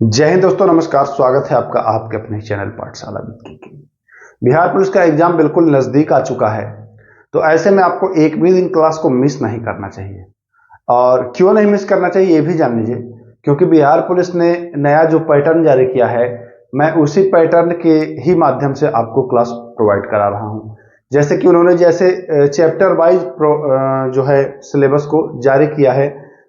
जय हिंद दोस्तों, नमस्कार। स्वागत है आपका आपके अपने चैनल पाठशाला विद के। बिहार पुलिस का एग्जाम बिल्कुल नज़दीक आ चुका है, तो ऐसे में आपको एक भी दिन क्लास को मिस नहीं करना चाहिए। और क्यों नहीं मिस करना चाहिए ये भी जान लीजिए, क्योंकि बिहार पुलिस ने नया जो पैटर्न जारी किया है, मैं उसी पैटर्न के ही माध्यम से आपको क्लास प्रोवाइड करा रहा हूँ। जैसे कि उन्होंने चैप्टर वाइज जो है सिलेबस को जारी किया है,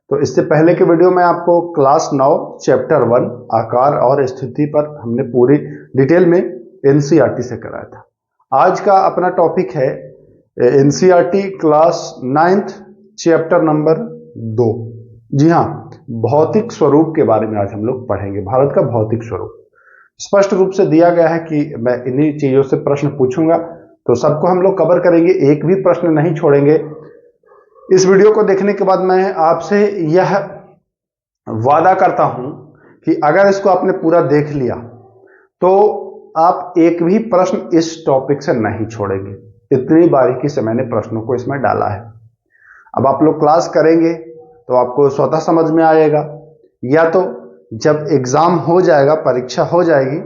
तो इससे पहले के वीडियो में आपको क्लास 9 चैप्टर 1 आकार और स्थिति पर हमने पूरी डिटेल में एनसीईआरटी से कराया था। आज का अपना टॉपिक है NCERT class 9th chapter number 2। जी हाँ, भौतिक स्वरूप के बारे में आज हम लोग पढ़ेंगे। भारत का भौतिक स्वरूप स्पष्ट रूप से दिया गया है कि मैं इन्हीं चीजों से प्रश्न पूछूंगा, तो सबको हम लोग कवर करेंगे, एक भी प्रश्न नहीं छोड़ेंगे। इस वीडियो को देखने के बाद मैं आपसे यह वादा करता हूं कि अगर इसको आपने पूरा देख लिया तो आप एक भी प्रश्न इस टॉपिक से नहीं छोड़ेंगे। इतनी बारीकी से मैंने प्रश्नों को इसमें डाला है। अब आप लोग क्लास करेंगे तो आपको स्वतः समझ में आएगा, या तो जब एग्जाम हो जाएगा, परीक्षा हो जाएगी,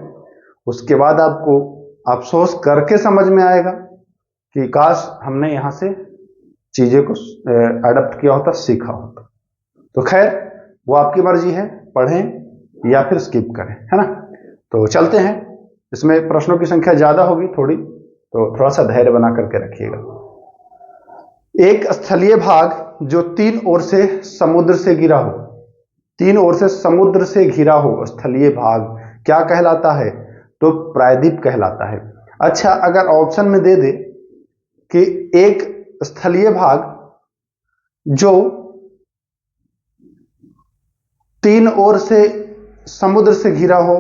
उसके बाद आपको अफसोस करके समझ में आएगा कि काश हमने यहाँ से चीजें को अडॉप्ट किया होता, सीखा होता। तो खैर, वो आपकी मर्जी है, पढ़ें या फिर स्किप करें, है ना। तो चलते हैं। इसमें प्रश्नों की संख्या ज्यादा होगी थोड़ी, तो थोड़ा सा धैर्य बना करके रखिएगा। एक स्थलीय भाग जो तीन ओर से समुद्र से घिरा हो, तीन ओर से समुद्र से घिरा हो, स्थलीय भाग क्या कहलाता है? तो प्रायद्वीप कहलाता है। अच्छा, अगर ऑप्शन में दे दे कि एक स्थलीय भाग जो तीन ओर से समुद्र से घिरा हो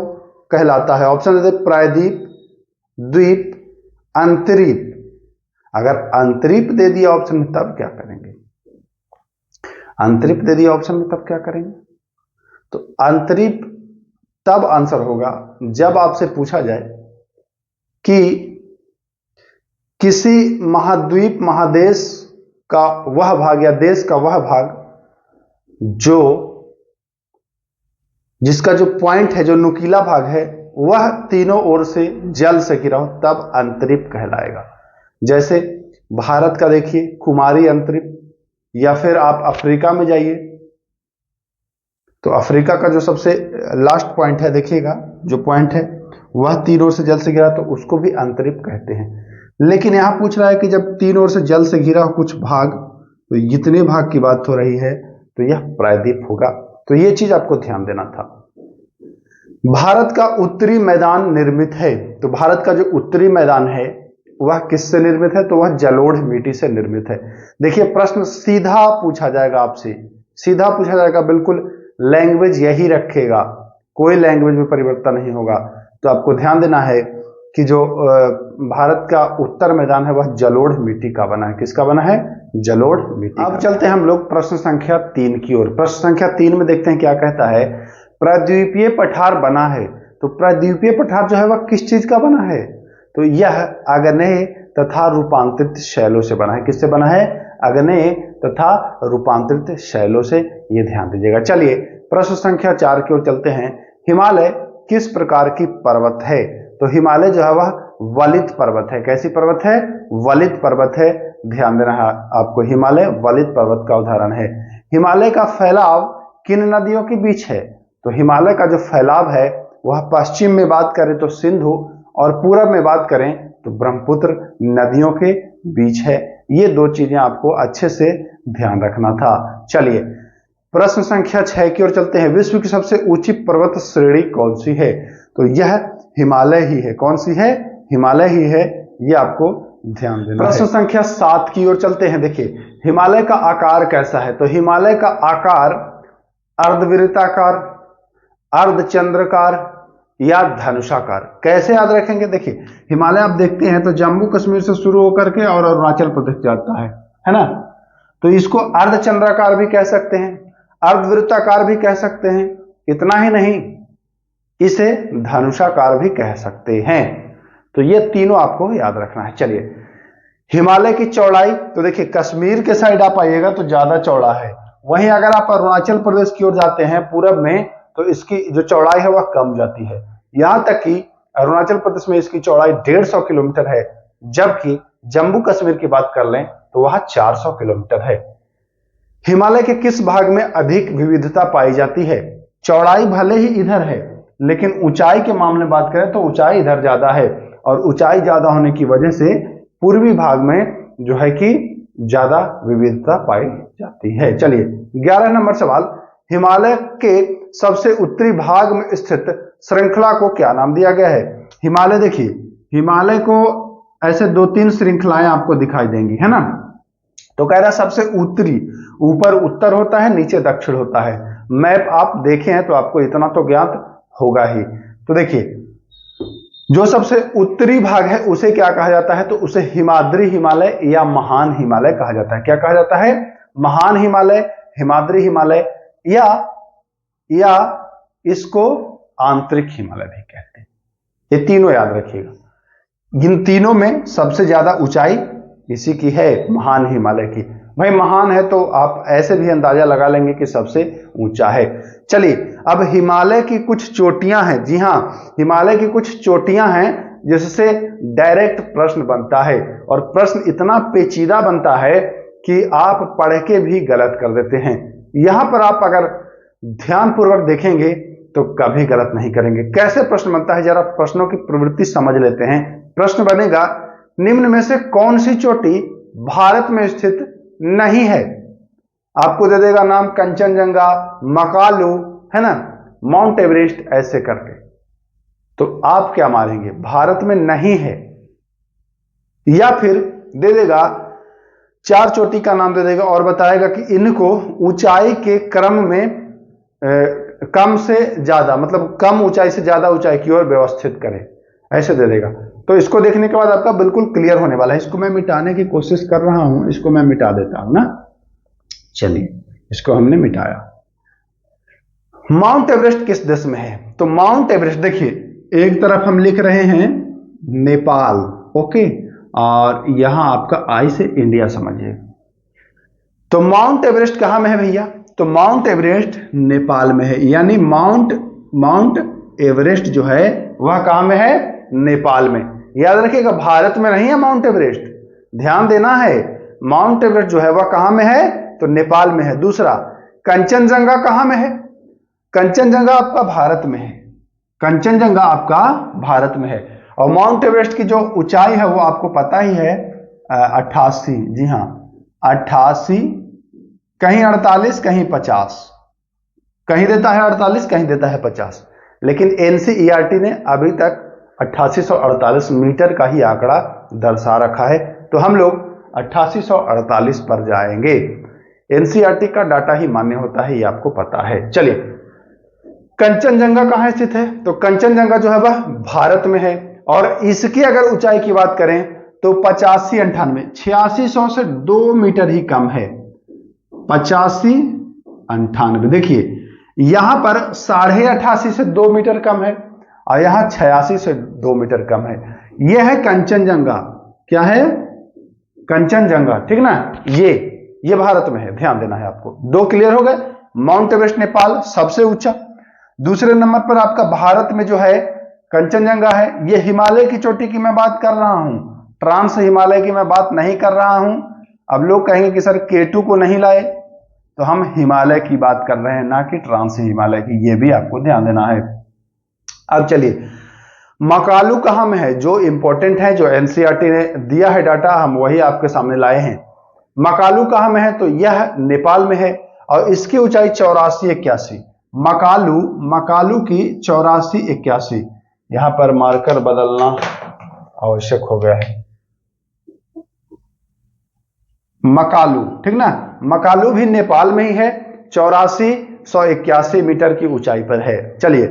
कहलाता है, ऑप्शन दे दे प्रायद्वीप, द्वीप, अंतरीप। अगर अंतरीप दे दिया ऑप्शन में तब क्या करेंगे? अंतरीप दे दिया ऑप्शन में तब क्या करेंगे? तो अंतरीप तब आंसर होगा जब आपसे पूछा जाए कि किसी महाद्वीप, महादेश का वह भाग या देश का वह भाग जो जिसका जो पॉइंट है, जो नुकीला भाग है, वह तीनों ओर से जल से घिरा हो, तब अंतरीप कहलाएगा। जैसे भारत का देखिए कुमारी अंतरीप, या फिर आप अफ्रीका में जाइए तो अफ्रीका का जो सबसे लास्ट पॉइंट है, देखिएगा जो पॉइंट है वह तीन ओर से जल से घिरा, तो उसको भी अंतरीप कहते हैं। लेकिन यहां पूछ रहा है कि जब तीन ओर से जल से घिरा हो कुछ भाग, तो इतने भाग की बात हो रही है, तो यह प्रायद्वीप होगा। तो यह चीज आपको ध्यान देना था। भारत का उत्तरी मैदान निर्मित है, तो भारत का जो उत्तरी मैदान है वह किससे निर्मित है? तो वह जलोढ़ मिट्टी से निर्मित है। देखिए, प्रश्न सीधा पूछा जाएगा आपसे, सीधा पूछा जाएगा, बिल्कुल लैंग्वेज यही रखेगा, कोई लैंग्वेज में परिवर्तन नहीं होगा। तो आपको ध्यान देना है कि जो भारत का उत्तर मैदान है वह जलोढ़ मिट्टी का बना है। किसका बना है? जलोढ़ मिट्टी। अब चलते हैं हम लोग प्रश्न संख्या 3 की ओर। प्रश्न संख्या 3 में देखते हैं क्या कहता है। प्रायद्वीपीय पठार बना है, तो प्रायद्वीपीय पठार जो है वह किस चीज का बना है? तो यह आग्नेय तथा रूपांतरित शैलों से बना है। किससे बना है? आग्नेय तथा रूपांतरित शैलों से, ये ध्यान दीजिएगा। चलिए प्रश्न संख्या 4 की ओर चलते हैं। हिमालय किस प्रकार की पर्वत है? तो हिमालय जो है वह वलित पर्वत है। कैसी पर्वत है? वलित पर्वत है। ध्यान देना है आपको, हिमालय वलित पर्वत का उदाहरण है। हिमालय का फैलाव किन नदियों के बीच है? तो हिमालय का जो फैलाव है वह पश्चिम में बात करें तो सिंधु, और पूरब में बात करें तो ब्रह्मपुत्र नदियों के बीच है। ये दो चीजें आपको अच्छे से ध्यान रखना था। चलिए प्रश्न संख्या 6 की ओर चलते हैं। विश्व की सबसे ऊंची पर्वत श्रेणी कौन सी है? तो यह हिमालय ही है। कौन सी है? हिमालय ही है, ये आपको ध्यान देना है। प्रश्न संख्या 7 की ओर चलते हैं। देखिए, हिमालय का आकार कैसा है? तो हिमालय का आकार अर्धवृत्ताकार, अर्धचंद्राकार या धनुषाकार। कैसे याद रखेंगे? देखिए, हिमालय आप देखते हैं तो जम्मू कश्मीर से शुरू होकर के और अरुणाचल प्रदेश जाता है ना। तो इसको अर्धचंद्राकार भी कह सकते हैं, अर्धवृत्ताकार भी कह सकते हैं। इतना ही नहीं, इसे धनुषाकार भी कह सकते हैं। तो ये तीनों आपको याद रखना है। चलिए, हिमालय की चौड़ाई, तो देखिए कश्मीर के साइड आप आइएगा तो ज्यादा चौड़ा है, वहीं अगर आप अरुणाचल प्रदेश की ओर जाते हैं पूरब में, तो इसकी जो चौड़ाई है वह कम जाती है। यहां तक कि अरुणाचल प्रदेश में इसकी चौड़ाई 150 किलोमीटर है, जबकि जम्मू कश्मीर की बात कर लें तो वह 400 किलोमीटर है। हिमालय के किस भाग में अधिक विविधता पाई जाती है? चौड़ाई भले ही इधर है, लेकिन ऊंचाई के मामले में बात करें तो ऊंचाई इधर ज्यादा है, और ऊंचाई ज्यादा होने की वजह से पूर्वी भाग में जो है कि ज्यादा विविधता पाई जाती है। चलिए 11 नंबर सवाल, हिमालय के सबसे उत्तरी भाग में स्थित श्रृंखला को क्या नाम दिया गया है? हिमालय देखिए, हिमालय को ऐसे 2-3 श्रृंखलाएं आपको दिखाई देंगी, है ना। तो कह रहा है सबसे उत्तरी, ऊपर उत्तर होता है, नीचे दक्षिण होता है। मैप आप देखे हैं तो आपको इतना तो ज्ञात होगा ही। तो देखिए जो सबसे उत्तरी भाग है उसे क्या कहा जाता है? तो उसे हिमाद्री हिमालय या महान हिमालय कहा जाता है। क्या कहा जाता है? महान हिमालय, हिमाद्री हिमालय, या इसको आंतरिक हिमालय भी कहते हैं। ये तीनों याद रखिएगा। इन तीनों में सबसे ज्यादा ऊंचाई इसी की है, महान हिमालय की। भाई महान है तो आप ऐसे भी अंदाजा लगा लेंगे कि सबसे ऊंचा है। चलिए अब हिमालय की कुछ चोटियां हैं। जी हां, हिमालय की कुछ चोटियां हैं जिससे डायरेक्ट प्रश्न बनता है, और प्रश्न इतना पेचीदा बनता है कि आप पढ़ के भी गलत कर देते हैं। यहां पर आप अगर ध्यानपूर्वक देखेंगे तो कभी गलत नहीं करेंगे। कैसे प्रश्न बनता है, जरा प्रश्नों की प्रवृत्ति समझ लेते हैं। प्रश्न बनेगा, निम्न में से कौन सी चोटी भारत में स्थित नहीं है? आपको दे देगा नाम कंचनजंगा, मकालू, है ना, माउंट एवरेस्ट, ऐसे करके। तो आप क्या मारेंगे? भारत में नहीं है। या फिर दे देगा 4 चोटी का नाम दे देगा और बताएगा कि इनको ऊंचाई के क्रम में कम से ज्यादा, मतलब कम ऊंचाई से ज्यादा ऊंचाई की ओर व्यवस्थित करें, ऐसे दे देगा। तो इसको देखने के बाद आपका बिल्कुल क्लियर होने वाला है। इसको मैं मिटाने की कोशिश कर रहा हूं, इसको मैं मिटा देता हूं ना। चलिए इसको हमने मिटाया। माउंट एवरेस्ट किस देश में है? तो माउंट एवरेस्ट देखिए, एक तरफ हम लिख रहे हैं नेपाल, ओके, और यहां आपका आई से इंडिया समझिए। तो माउंट एवरेस्ट कहां में है भैया? तो माउंट एवरेस्ट नेपाल में है, यानी माउंट एवरेस्ट जो है वह कहां में है? नेपाल में। याद रखिएगा, भारत में नहीं है माउंट एवरेस्ट, ध्यान देना है। माउंट एवरेस्ट जो है वह कहां में है? तो नेपाल में है। दूसरा, कंचनजंगा कहां में है? कंचनजंगा आपका भारत में है, कंचनजंगा आपका भारत में है। और माउंट एवरेस्ट की जो ऊंचाई है वो आपको पता ही है 88, जी हां 88, कहीं 48 कहीं 50, कहीं देता है 48 कहीं देता है 50, लेकिन एनसीईआरटी ने अभी तक 8848 मीटर का ही आंकड़ा दर्शा रखा है। तो हम लोग 8848 पर जाएंगे। एनसीईआरटी का डाटा ही मान्य होता है, ये आपको पता है। चलिए कंचनजंगा कहां स्थित है? तो कंचनजंगा जो है वह भारत में है, और इसकी अगर ऊंचाई की बात करें तो 85, 98, 8600 से 2 मीटर ही कम है। 85, 98, देखिए यहां पर 88.5 से 2 मीटर कम है, और यहां 86 से 2 मीटर कम है। यह है कंचनजंगा। क्या है? कंचनजंगा, ठीक ना। ये भारत में है, ध्यान देना है आपको। 2 क्लियर हो गए। माउंट एवरेस्ट नेपाल सबसे ऊंचा। दूसरे नंबर पर आपका भारत में जो है कंचनजंगा है। ये हिमालय की चोटी की मैं बात कर रहा हूं, ट्रांस हिमालय की मैं बात नहीं कर रहा हूं। अब लोग कहेंगे कि सर K2 को नहीं लाए, तो हम हिमालय की बात कर रहे हैं, ना कि ट्रांस हिमालय की। ये भी आपको ध्यान देना है। अब चलिए मकालू कहां में है? जो इंपॉर्टेंट है, जो एनसीईआरटी ने दिया है डाटा, हम वही आपके सामने लाए हैं। मकालू कहां में है? तो यह नेपाल में है, और इसकी ऊंचाई 84-81। मकालू की 84-81। यहां पर मार्कर बदलना आवश्यक हो गया है। मकालू, ठीक ना। मकालू भी नेपाल में ही है, 8481 मीटर की ऊंचाई पर है। चलिए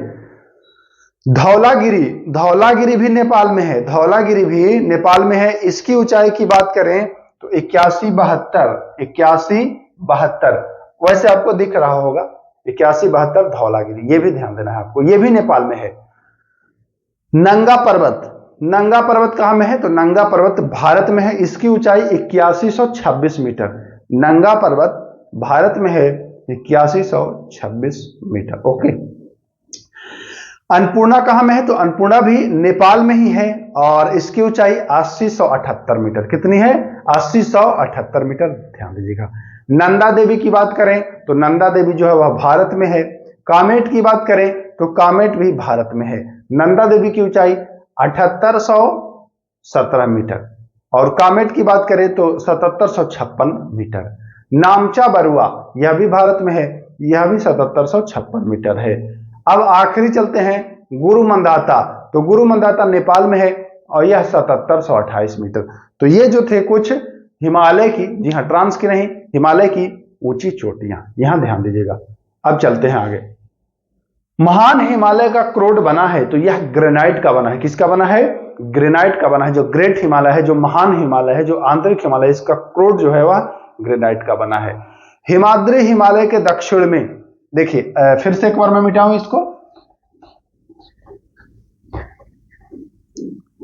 धौलागिरी भी नेपाल में है, धौलागिरी भी नेपाल में है। इसकी ऊंचाई की बात करें तो 81-72, वैसे आपको दिख रहा होगा 81-72 धौलागिरी, ये भी ध्यान देना है आपको, ये भी नेपाल में है। नंगा पर्वत कहां में है? तो नंगा पर्वत भारत में है, इसकी ऊंचाई 8126 मीटर। नंगा पर्वत भारत में है 8126 मीटर, ओके। अन्नपूर्णा कहां में है? तो अन्नपूर्णा भी नेपाल में ही है और इसकी ऊंचाई 8078 मीटर। कितनी है? 8078 मीटर। ध्यान दीजिएगा। नंदा देवी की बात करें तो नंदा देवी जो है वह भारत में है। कामेट की बात करें तो कामेट भी भारत में है। नंदा देवी की ऊंचाई 7817 मीटर और कामेट की बात करें तो 7756 मीटर। नामचा बरुआ यह भी भारत में है, यह भी 7756 मीटर है। अब आखिरी चलते हैं गुरु मंदाता। तो गुरु मंदाता नेपाल में है और यह 7728 मीटर। तो ये जो थे कुछ हिमालय की, जी हाँ ट्रांस की नहीं, हिमालय की ऊंची चोटियां, यहां ध्यान दीजिएगा। अब चलते हैं आगे। महान हिमालय का क्रोड बना है तो यह ग्रेनाइट का बना है। किसका बना है? ग्रेनाइट का बना है। जो ग्रेट हिमालय है, जो महान हिमालय है, जो आंतरिक हिमालय, इसका क्रोड जो है वह ग्रेनाइट का बना है। हिमाद्री हिमालय के दक्षिण में, देखिए फिर से एक बार मैं मिटाऊं इसको।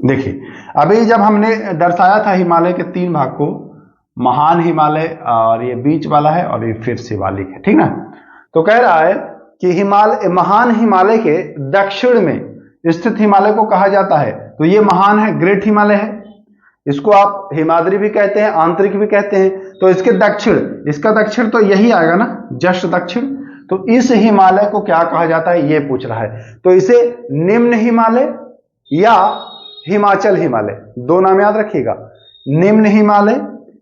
देखिए अभी जब हमने दर्शाया था हिमालय के 3 भाग को, महान हिमालय और ये बीच वाला है और ये फिर शिवालिक है, ठीक ना। तो कह रहा है कि महान हिमालय के दक्षिण में स्थित हिमालय को कहा जाता है। तो ये महान है, ग्रेट हिमालय है, इसको आप हिमाद्री भी कहते हैं, आंतरिक भी कहते हैं। तो इसके दक्षिण, इसका दक्षिण तो यही आएगा ना, जस्ट दक्षिण। तो इस हिमालय को क्या कहा जाता है ये पूछ रहा है। तो इसे निम्न हिमालय या हिमाचल हिमालय, दो नाम याद रखिएगा, निम्न हिमालय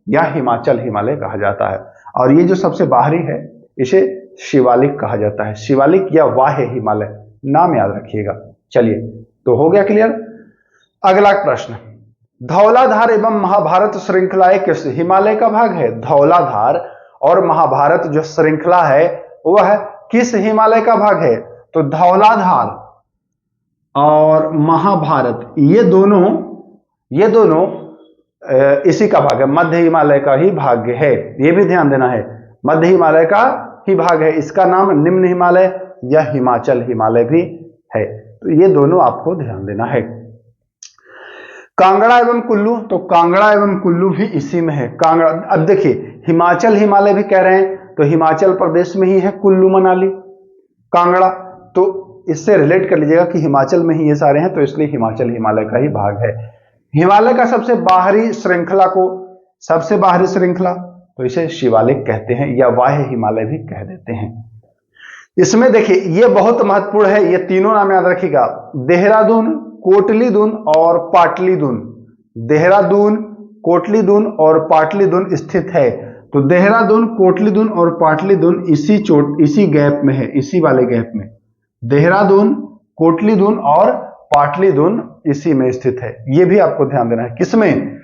या हिमाचल हिमालय कहा जाता है। और ये जो सबसे बाहरी है इसे शिवालिक कहा जाता है, शिवालिक या वाह्य हिमालय, नाम याद रखिएगा। चलिए तो हो गया क्लियर। अगला प्रश्न, धौलाधार एवं महाभारत श्रृंखला किस हिमालय का भाग है? धौलाधार और महाभारत जो श्रृंखला है वह किस हिमालय का भाग है? तो धौलाधार और महाभारत ये दोनों इसी का भाग है, मध्य हिमालय का ही भाग है। ये भी ध्यान देना है, मध्य हिमालय का ही भाग है। इसका नाम निम्न हिमालय या हिमाचल हिमालय भी है। तो ये दोनों आपको ध्यान देना है। कांगड़ा एवं कुल्लू, तो कांगड़ा एवं कुल्लू भी इसी में है। कांगड़ा, अब देखिए हिमाचल हिमालय भी कह रहे हैं तो हिमाचल प्रदेश में ही है कुल्लू मनाली कांगड़ा। तो इससे रिलेट कर लीजिएगा कि हिमाचल में ही ये सारे हैं, तो इसलिए हिमाचल हिमालय का ही भाग है। हिमालय का सबसे बाहरी श्रृंखला तो इसे शिवालिक कहते हैं या वाह्य हिमालय भी कह देते हैं। इसमें देखिए ये बहुत महत्वपूर्ण है, ये तीनों नाम याद रखिएगा, देहरादून, कोटलीदून और पाटलीदून। देहरादून, कोटलीदून और पाटलीदून स्थित है। तो देहरादून, कोटलीदून और पाटलीदून इसी गैप में है, इसी वाले गैप में। देहरादून, कोटलीदून और पाटलीदून इसी में स्थित है। यह भी आपको ध्यान देना है। किसमें?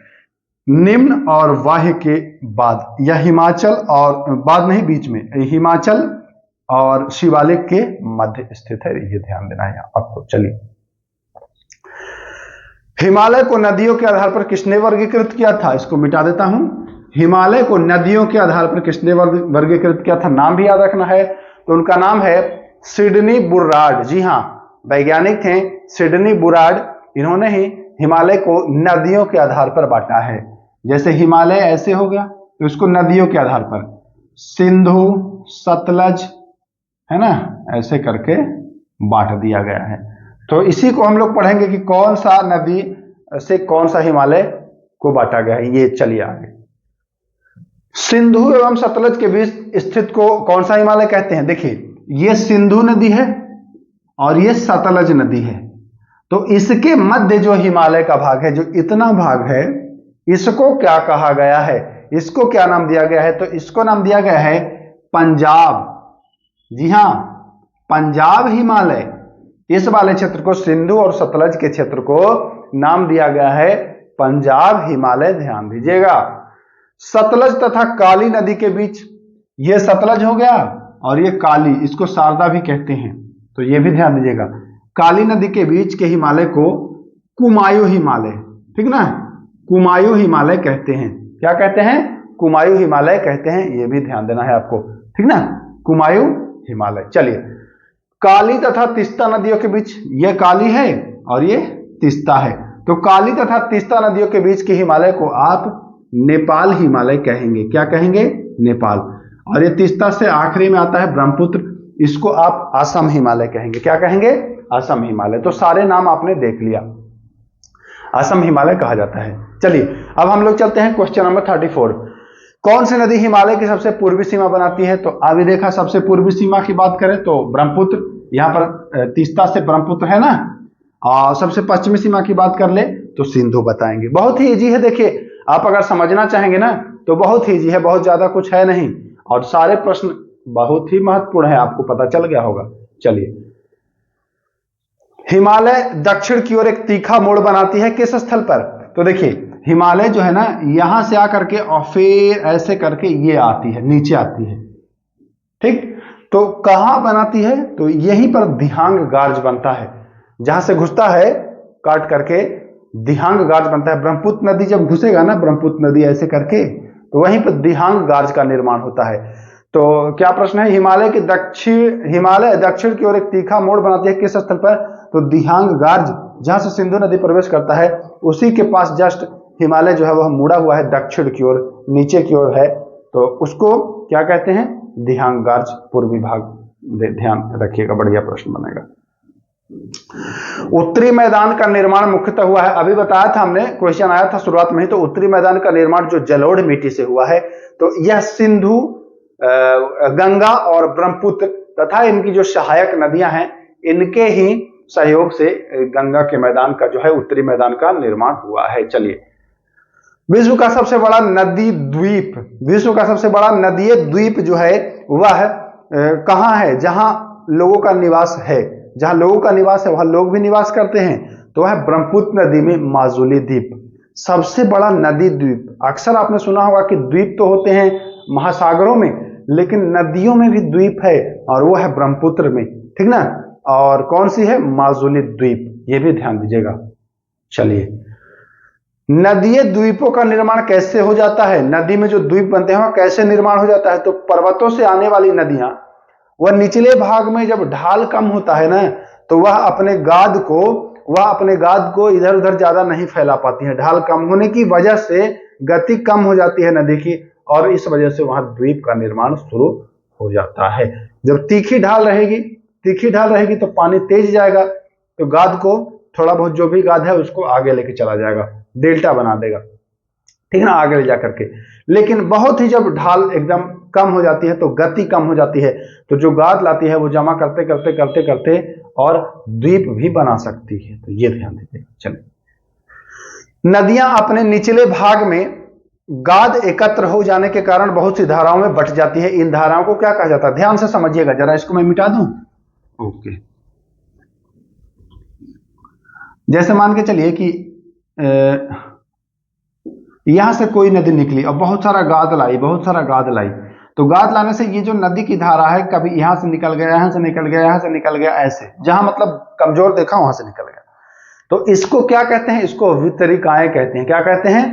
निम्न और वाह्य के बाद, या हिमाचल और बाद नहीं, बीच में, हिमाचल और शिवालिक के मध्य स्थित है। यह ध्यान देना है आपको। चलिए, हिमालय को नदियों के आधार पर किसने वर्गीकृत किया था? इसको मिटा देता हूं। हिमालय को नदियों के आधार पर किसने वर्गीकृत किया था? नाम भी याद रखना है। तो उनका नाम है सिडनी बुर्रार्ड। जी हां, वैज्ञानिक थे सिडनी बुर्रार्ड। इन्होंने ही हिमालय को नदियों के आधार पर बांटा है। जैसे हिमालय ऐसे हो गया तो इसको नदियों के आधार पर सिंधु, सतलज, है ना, ऐसे करके बांट दिया गया है। तो इसी को हम लोग पढ़ेंगे कि कौन सा नदी से कौन सा हिमालय को बांटा गया है। ये चलिए आगे। सिंधु एवं सतलज के बीच स्थित को कौन सा हिमालय कहते हैं? देखिए ये सिंधु नदी है और ये सतलज नदी है। तो इसके मध्य जो हिमालय का भाग है, जो इतना भाग है, इसको क्या कहा गया है? इसको क्या नाम दिया गया है? तो इसको नाम दिया गया है पंजाब। जी हां, पंजाब हिमालय। इस वाले क्षेत्र को, सिंधु और सतलज के क्षेत्र को नाम दिया गया है पंजाब हिमालय। ध्यान दीजिएगा। सतलज तथा काली नदी के बीच, यह सतलज हो गया और ये काली, इसको शारदा भी कहते हैं, तो ये भी ध्यान दीजिएगा। काली नदी के बीच के हिमालय को कुमायूं हिमालय, ठीक ना, कुमायूं हिमालय कहते हैं। क्या कहते हैं? कुमायूं हिमालय कहते हैं। ये भी ध्यान देना है आपको, ठीक ना, कुमायूं हिमालय। चलिए, काली तथा तीस्ता नदियों के बीच, ये काली है और ये तीस्ता है। तो काली तथा तीस्ता नदियों के बीच के हिमालय को आप नेपाल हिमालय कहेंगे। क्या कहेंगे? नेपाल। और ये तीस्ता से आखिरी में आता है ब्रह्मपुत्र, इसको आप असम हिमालय कहेंगे। क्या कहेंगे? असम हिमालय। तो सारे नाम आपने देख लिया, असम हिमालय कहा जाता है। चलिए अब हम लोग चलते हैं क्वेश्चन नंबर 34। कौन सी नदी हिमालय की सबसे पूर्वी सीमा बनाती है? तो अभी देखा, सबसे पूर्वी सीमा की बात करें तो ब्रह्मपुत्र, यहां पर तीस्ता से ब्रह्मपुत्र है ना। और सबसे पश्चिमी सीमा की बात कर ले तो सिंधु बताएंगे। बहुत ही इजी है, देखिए आप अगर समझना चाहेंगे ना तो बहुत ही इजी है, बहुत ज्यादा कुछ है नहीं, और सारे प्रश्न बहुत ही महत्वपूर्ण है, आपको पता चल गया होगा। चलिए, हिमालय दक्षिण की ओर एक तीखा मोड़ बनाती है किस स्थल पर? तो देखिए हिमालय जो है ना, यहां से आकर के और फिर ऐसे करके ये आती है, नीचे आती है, ठीक। तो कहां बनाती है? तो यहीं पर दिहांग गार्ज बनता है, जहां से घुसता है काट करके दिहांग गार्ज बनता है। ब्रह्मपुत्र नदी जब घुसेगा ना, ब्रह्मपुत्र नदी ऐसे करके, तो वहीं पर दिहांग गार्ज का निर्माण होता है। तो क्या प्रश्न है? हिमालय दक्षिण की ओर एक तीखा मोड़ बनाती है किस स्थल पर? तो दिहांग गार्ज, जहां से सिंधु नदी प्रवेश करता है उसी के पास जस्ट हिमालय जो है वह मुड़ा हुआ है, दक्षिण की ओर, नीचे की ओर है, तो उसको क्या कहते हैं? दिहांग गार्ज, पूर्वी भाग। ध्यान रखिएगा, बढ़िया प्रश्न बनेगा। उत्तरी मैदान का निर्माण मुख्यतः हुआ है, अभी बताया था हमने, क्वेश्चन आया था शुरुआत में ही। तो उत्तरी मैदान का निर्माण जो जलोढ़ मिट्टी से हुआ है, तो यह सिंधु, गंगा और ब्रह्मपुत्र तथा इनकी जो सहायक नदियां हैं, इनके ही सहयोग से गंगा के मैदान का जो है उत्तरी मैदान का निर्माण हुआ है। चलिए, विश्व का सबसे बड़ा नदी द्वीप, विश्व का सबसे बड़ा नदीय द्वीप जो है वह कहां है? जहां लोगों का निवास है, जहां लोगों का निवास है वहां लोग भी निवास करते हैं, तो वह ब्रह्मपुत्र नदी में माजुली द्वीप सबसे बड़ा नदी द्वीप। अक्सर आपने सुना होगा कि द्वीप तो होते हैं महासागरों में, लेकिन नदियों में भी द्वीप है, और वो है ब्रह्मपुत्र में, ठीक ना। और कौन सी है? माजुली द्वीप, ये भी ध्यान दीजिएगा। चलिए, नदीय द्वीपों का निर्माण कैसे हो जाता है? नदी में जो द्वीप बनते हैं कैसे निर्माण हो जाता है? तो पर्वतों से आने वाली नदियां, वह निचले भाग में जब ढाल कम होता है ना, तो वह अपने गाद को इधर उधर ज्यादा नहीं फैला पाती है। ढाल कम होने की वजह से गति कम हो जाती है नदी की, और इस वजह से वहां द्वीप का निर्माण शुरू हो जाता है। जब तीखी ढाल रहेगी तो पानी तेज जाएगा, तो गाद को थोड़ा बहुत, जो भी गाद है उसको आगे लेके चला जाएगा, डेल्टा बना देगा, ठीक ना, आगे ले जा करके। लेकिन बहुत ही जब ढाल एकदम कम हो जाती है तो गति कम हो जाती है, तो जो गाद लाती है वो जमा करते करते करते करते और द्वीप भी बना सकती है। तो ये ध्यान दीजिएगा। चलिए, नदियां अपने निचले भाग में गाद एकत्र हो जाने के कारण बहुत सी धाराओं में बट जाती है। इन धाराओं को क्या कहा जाता है? ध्यान से समझिएगा जरा, इसको मैं मिटा दूं। ओके, जैसे मान के चलिए कि यहां से कोई नदी निकली और बहुत सारा गाद लाई, तो गाद लाने से ये जो नदी की धारा है, कभी यहां से निकल गया, यहां से निकल गया, यहां से निकल गया, ऐसे जहां मतलब कमजोर देखा वहां से निकल गया, तो इसको क्या कहते हैं? इसको वितरिकाएं कहते हैं। क्या कहते हैं?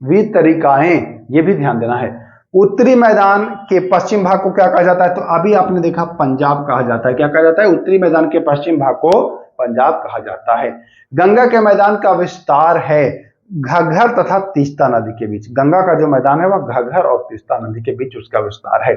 वितरिकाएं। ये भी ध्यान देना है। उत्तरी मैदान के पश्चिम भाग को क्या कहा जाता है? तो अभी आपने देखा पंजाब कहा जाता है। क्या कहा जाता है? उत्तरी मैदान के पश्चिम भाग को पंजाब कहा जाता है। गंगा के मैदान का विस्तार है घग्घर तथा तीस्ता नदी के बीच। गंगा का जो मैदान है वह घग्घर और तीस्ता नदी के बीच उसका विस्तार है।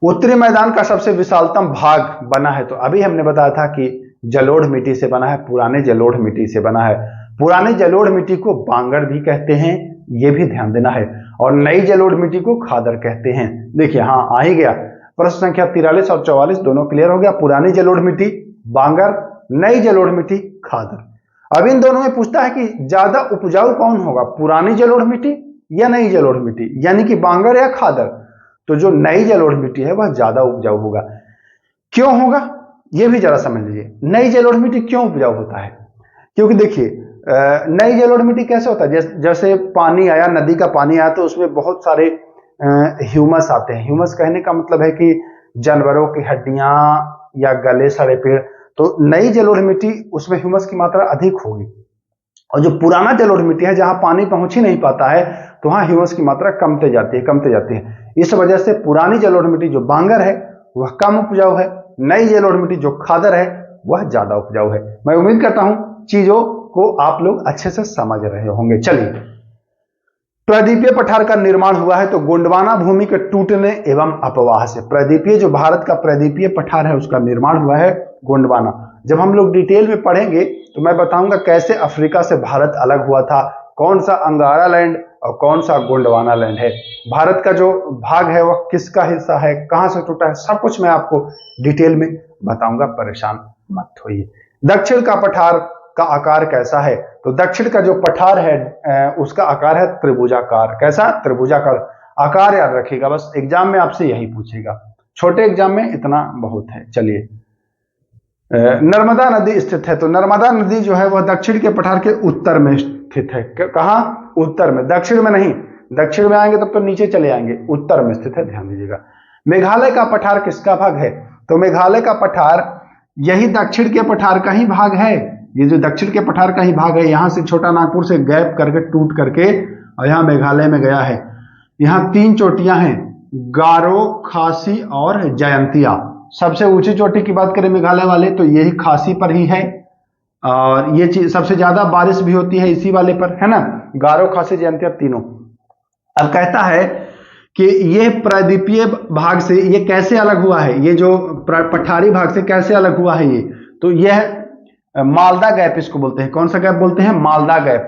उत्तरी मैदान का सबसे विशालतम भाग बना है, तो अभी हमने बताया था कि जलोढ़ मिट्टी से बना है, पुराने जलोढ़ मिट्टी से बना है। पुराने जलोढ़ मिट्टी को बांगर भी कहते हैं, यह भी ध्यान देना है, और नई जलोढ़ मिट्टी को खादर कहते हैं। देखिए, हाँ आ ही गया, प्रश्न संख्या 43 और 44 दोनों क्लियर हो गया। पुरानी जलोढ़ मिट्टी बांगर, नई जलोढ़ मिट्टी खादर। अब इन दोनों में पूछता है कि ज्यादा उपजाऊ कौन होगा, पुरानी जलोढ़ मिट्टी या नई जलोढ़ मिट्टी, यानी कि बांगर या खादर। तो जो नई जलोढ़ मिट्टी है वह ज्यादा उपजाऊ होगा। क्यों होगा यह भी जरा समझ लीजिए। नई जलोढ़ मिट्टी क्यों उपजाऊ होता है? क्योंकि देखिए, नई जलोढ़ मिट्टी कैसे होता है? जैसे पानी आया, नदी का पानी आया, तो उसमें बहुत सारे ह्यूमस आते हैं। ह्यूमस कहने का मतलब है कि जानवरों की हड्डियां या गले सड़े पेड़। तो नई जलोढ़ मिट्टी उसमें ह्यूमस की मात्रा अधिक होगी, और जो पुराना जलोढ़ मिट्टी है जहां पानी पहुंच ही नहीं पाता है, तो वहां ह्यूमस की मात्रा कमते जाती है। इस वजह से पुरानी जलोढ़ मिट्टी जो बांगर है वह कम उपजाऊ है, नई जलोढ़ मिट्टी जो खादर है वह ज्यादा उपजाऊ है। मैं उम्मीद करता हूं चीजों को आप लोग अच्छे से समझ रहे होंगे। चलिए, प्रदीपीय पठार का निर्माण हुआ है तो गोंडवाना भूमि के टूटने एवं अपवाह से। प्रदीपीय जो भारत का प्रदीपीय पठार है उसका निर्माण हुआ है गोंडवाना। जब हम लोग डिटेल में पढ़ेंगे तो मैं बताऊंगा कैसे अफ्रीका से भारत अलग हुआ था, कौन सा अंगारा लैंड और कौन सा गोंडवाना लैंड है, भारत का जो भाग है वह किसका हिस्सा है, कहां से टूटा है, सब कुछ मैं आपको डिटेल में बताऊंगा, परेशान मत होइए। दक्षिण का पठार का आकार कैसा है? तो दक्षिण का जो पठार है उसका आकार है त्रिभुजाकार। कैसा? त्रिभुजाकार। आकार याद रखिएगा, बस एग्जाम में आपसे यही पूछेगा, छोटे एग्जाम में इतना बहुत है। चलिए, नर्मदा नदी स्थित है तो नर्मदा नदी जो है वह दक्षिण के पठार के उत्तर में स्थित है। कहां? उत्तर में, दक्षिण में नहीं। दक्षिण में आएंगे तब तो नीचे चले आएंगे, उत्तर में स्थित है, ध्यान दीजिएगा। मेघालय का पठार किसका भाग है? तो मेघालय का पठार यही दक्षिण के पठार का ही भाग है। ये जो दक्षिण के पठार का ही भाग है, यहां से छोटा नागपुर से गैप करके टूट करके और यहां मेघालय में गया है। यहां 3 चोटियां हैं, गारो, खासी और जयंतिया। सबसे ऊंची चोटी की बात करें मेघालय वाले तो यही खासी पर ही है, और ये चीज सबसे ज्यादा बारिश भी होती है इसी वाले पर, है ना, गारो, खासी, जयंतिया तीनों। अब कहता है कि ये प्रदीपीय भाग से ये कैसे अलग हुआ है, ये जो पठारी भाग से कैसे अलग हुआ है ये, तो यह मालदा गैप इसको बोलते हैं। कौन सा गैप बोलते हैं? मालदा गैप।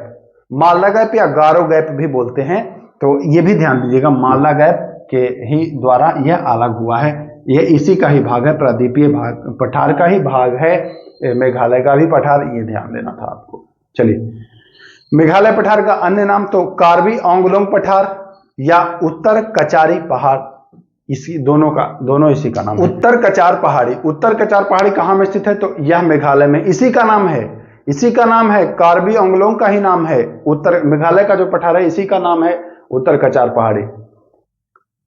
मालदा गैप या गारो गैप भी बोलते हैं, तो ये भी ध्यान दीजिएगा, मालदा गैप के ही द्वारा यह अलग हुआ है। ये इसी का ही भाग है, प्रदीपीय भाग पठार का ही भाग है, मेघालय का भी पठार, ये ध्यान देना था आपको। चलिए, मेघालय पठार का अन्य नाम तो कार्बी आंगलोंग पठार या उत्तर कचारी पहाड़, इसी दोनों इसी का नाम है। उत्तर कचार पहाड़ी, उत्तर कचार पहाड़ी कहां में स्थित है? तो यह मेघालय में, इसी का नाम है, इसी का नाम है, कार्बी आंगलोंग का ही नाम है। उत्तर मेघालय का जो पठार है इसी का नाम है उत्तर कचार पहाड़ी।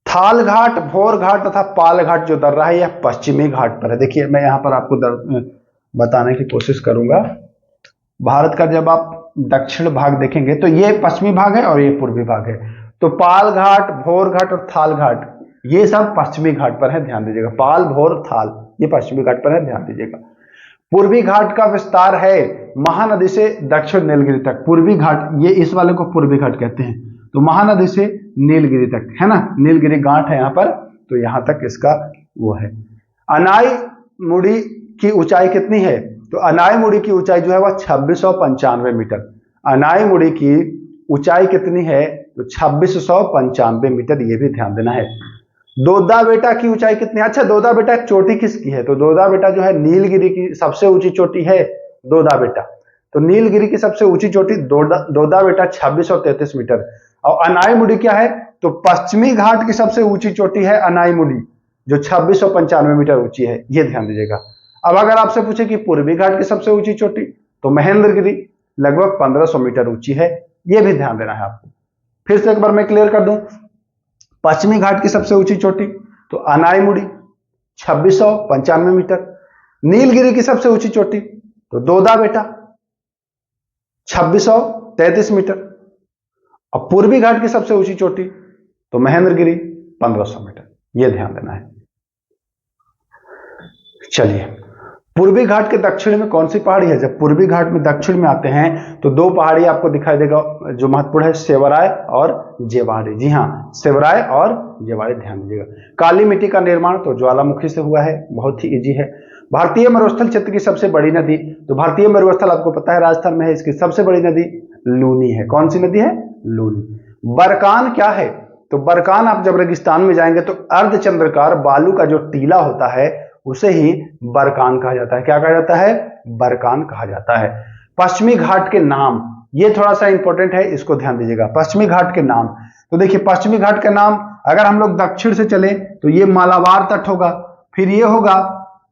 थाल घाट, भोर घाट तथा पाल घाट जो दर्रा है यह पश्चिमी घाट पर है। देखिए, मैं यहां पर आपको बताने की कोशिश करूंगा। भारत का जब आप दक्षिण भाग देखेंगे तो ये पश्चिमी भाग है और ये पूर्वी भाग है। तो पाल घाट, भोर घाट और थाल घाट ये सब पश्चिमी घाट पर है, ध्यान दीजिएगा। पाल, भोर, थाल ये पश्चिमी घाट पर है, ध्यान दीजिएगा। पूर्वी घाट का विस्तार है महानदी से दक्षिण नीलगिरी तक। पूर्वी घाट, ये इस वाले को पूर्वी घाट कहते हैं, तो महानदी से नीलगिरी तक, है ना, नीलगिरी घाट है यहाँ पर, तो यहां तक इसका वो है। अनाई मुड़ी की ऊंचाई कितनी है? तो अनाई मुड़ी की ऊंचाई जो है वह 2695 मीटर। अनाई मुड़ी की ऊंचाई कितनी है? तो 2695 मीटर, ये भी ध्यान देना है। दोदा बेटा की ऊंचाई कितनी है? अच्छा, दोदा बेटा चोटी किसकी है? तो दोदा बेटा जो है नीलगिरी की सबसे ऊंची चोटी है दोदा बेटा। तो नीलगिरी की सबसे ऊंची चोटी दोदा बेटा 2633 मीटर। और अनाई मुड़ी क्या है? तो पश्चिमी घाट की सबसे ऊंची चोटी है अनाई मुड़ी, जो 2695 मीटर ऊंची है, ये ध्यान दीजिएगा। अब अगर आपसे पूछे कि पूर्वी घाट की सबसे ऊंची चोटी, तो महेंद्रगिरी लगभग 1500 मीटर ऊंची है, ये भी ध्यान देना है आपको। फिर से एक बार मैं क्लियर कर दूं, पश्चिमी घाट की सबसे ऊंची चोटी तो अनाई मुड़ी 2695 मीटर। नीलगिरी की सबसे ऊंची चोटी तो दोदा बेटा 2633 मीटर। और पूर्वी घाट की सबसे ऊंची चोटी तो महेंद्रगिरी 1500 मीटर, यह ध्यान देना है। चलिए, पूर्वी घाट के दक्षिण में कौन सी पहाड़ी है? जब पूर्वी घाट में दक्षिण में आते हैं तो 2 पहाड़ी आपको दिखाई देगा जो महत्वपूर्ण है, सेवराय और जेवाड़ी। जी हाँ, सेवराय और जेवाड़ी, ध्यान दीजिएगा। काली मिट्टी का निर्माण तो ज्वालामुखी से हुआ है, बहुत ही इजी है। भारतीय मरुस्थल क्षेत्र की सबसे बड़ी नदी, तो भारतीय मरुस्थल आपको पता है राजस्थान में है, इसकी सबसे बड़ी नदी लूनी है। कौन सी नदी है? लूनी। बरकान क्या है? तो बरकान आप जब रेगिस्तान में जाएंगे तो अर्धचंद्राकार बालू का जो टीला होता है उसे ही बरकान कहा जाता है। क्या कहा जाता है? बरकान कहा जाता है। पश्चिमी घाट के नाम, ये थोड़ा सा इंपॉर्टेंट है, इसको ध्यान दीजिएगा। पश्चिमी घाट के नाम, तो देखिए पश्चिमी घाट के नाम, अगर हम लोग दक्षिण से चले तो ये मालाबार तट होगा, फिर ये होगा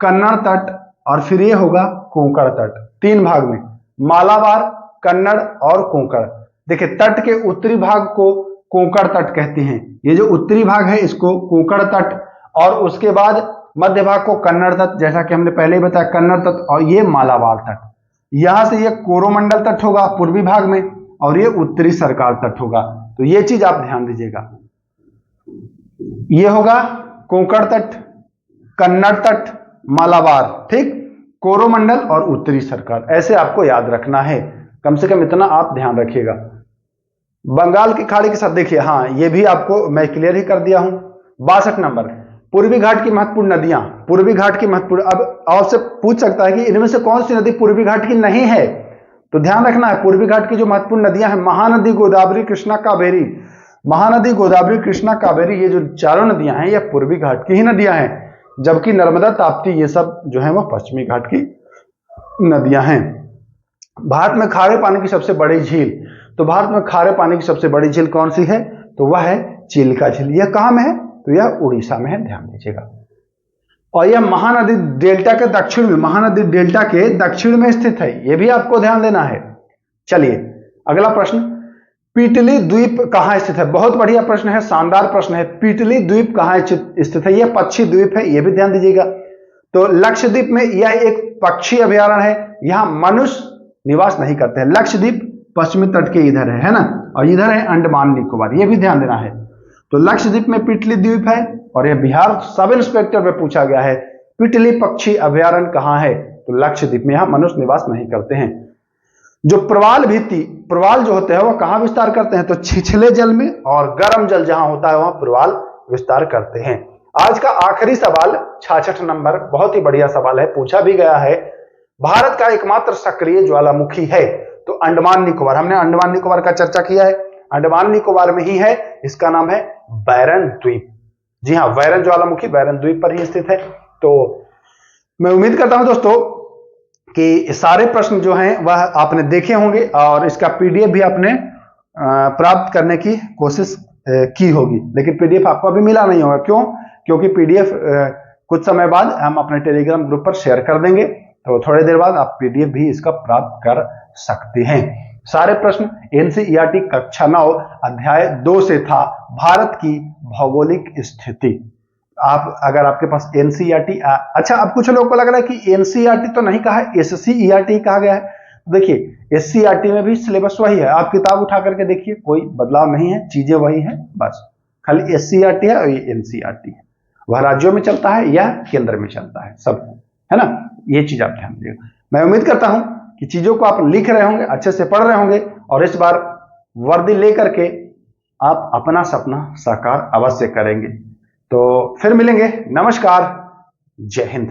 कन्नड़ तट, और फिर ये होगा कोंकण तट। 3 भाग में, मालाबार, कन्नड़ और कोंकण। देखिए, तट के उत्तरी भाग को कोंकण तट कहते हैं, ये जो उत्तरी भाग है इसको कोंकण तट, और उसके बाद मध्य भाग को कन्नड़ तट, जैसा कि हमने पहले ही बताया कन्नड़ तट, और ये मालाबार तट। यहां से ये कोरोमंडल तट होगा पूर्वी भाग में, और ये उत्तरी सरकार तट होगा। तो ये चीज आप ध्यान दीजिएगा, ये होगा कोंकण तट, कन्नड़ तट, मालाबार, ठीक, कोरोमंडल और उत्तरी सरकार, ऐसे आपको याद रखना है। कम से कम इतना आप ध्यान रखिएगा। बंगाल की खाड़ी के साथ देखिए, हाँ ये भी आपको मैं क्लियर ही कर दिया हूं। 62 नंबर, पूर्वी घाट की महत्वपूर्ण नदियां। पूर्वी घाट की महत्वपूर्ण, अब आपसे पूछ सकता है कि इनमें से कौन सी नदी पूर्वी घाट की नहीं है, तो ध्यान रखना है पूर्वी घाट की जो महत्वपूर्ण नदियां हैं, महानदी, गोदावरी, कृष्णा, कावेरी। महानदी, गोदावरी, कृष्णा, कावेरी, ये जो चारों नदियां हैं ये पूर्वी घाट की ही नदियां हैं, जबकि नर्मदा, ताप्ती, ये सब जो है वो पश्चिमी घाट की नदियां हैं। भारत में खारे पानी की सबसे बड़ी झील, तो भारत में खारे पानी की सबसे बड़ी झील कौन सी है, तो वह है चिल्का झील। यह कहां में है, तो यह उड़ीसा में है, ध्यान दीजिएगा। और यह महानदी डेल्टा के दक्षिण में, महानदी डेल्टा के दक्षिण में स्थित है, यह भी आपको ध्यान देना है। चलिए अगला प्रश्न, पीटली द्वीप कहां स्थित है। बहुत बढ़िया प्रश्न है, शानदार प्रश्न है। पीटली द्वीप कहां स्थित है, यह पक्षी द्वीप है, यह भी ध्यान दीजिएगा। तो लक्षद्वीप में यह एक पक्षी अभयारण्य है, यहां मनुष्य निवास नहीं करते हैं। लक्षद्वीप पश्चिमी तट के इधर है ना, और इधर है अंडमान निकोबार, यह भी ध्यान देना है। तो लक्षद्वीप में पीटली द्वीप है, और यह बिहार सब इंस्पेक्टर में पूछा गया है, पीटली पक्षी अभयारण्य कहां है, तो लक्षद्वीप में, यहां मनुष्य निवास नहीं करते हैं। जो प्रवाल भित्ति, प्रवाल जो होते हैं वह कहां विस्तार करते हैं, तो छिछले जल में, और गर्म जल जहां होता है वहां प्रवाल विस्तार करते हैं। आज का आखिरी सवाल 66 नंबर, बहुत ही बढ़िया सवाल है, पूछा भी गया है। भारत का एकमात्र सक्रिय ज्वालामुखी है, तो अंडमान निकोबार, हमने अंडमान निकोबार का चर्चा किया है, अंडमान निकोबार में ही है, इसका नाम है बैरन द्वीप। जी हाँ, बैरन ज्वालामुखी बैरन द्वीप पर ही स्थित है। तो मैं उम्मीद करता हूं दोस्तों कि सारे प्रश्न जो हैं वह आपने देखे होंगे, और इसका पीडीएफ भी आपने प्राप्त करने की कोशिश की होगी, लेकिन पीडीएफ आपको अभी मिला नहीं होगा। क्यों? क्योंकि पीडीएफ कुछ समय बाद हम अपने टेलीग्राम ग्रुप पर शेयर कर देंगे, तो थोड़ी देर बाद आप पीडीएफ भी इसका प्राप्त कर सकते हैं। सारे प्रश्न एनसीईआरटी कक्षा 9 अध्याय 2 से था, भारत की भौगोलिक स्थिति। आप अगर आपके पास एनसीईआरटी, अच्छा अब कुछ लोगों को लग रहा है कि एनसीईआरटी तो नहीं कहा है, एससीईआरटी कहा गया है। देखिए एससीईआरटी में भी सिलेबस वही है, आप किताब उठा करके देखिए, कोई बदलाव नहीं है, चीजें वही है, बस खाली एससीईआरटी है और ये एनसीईआरटी है। वह राज्यों में चलता है या केंद्र में चलता है, सब है ना, ये चीज आप ध्यान दीजिएगा। मैं उम्मीद करता हूं कि चीजों को आप लिख रहे होंगे, अच्छे से पढ़ रहे होंगे, और इस बार वर्दी लेकर के आप अपना सपना साकार अवश्य करेंगे। तो फिर मिलेंगे, नमस्कार, जय हिंद।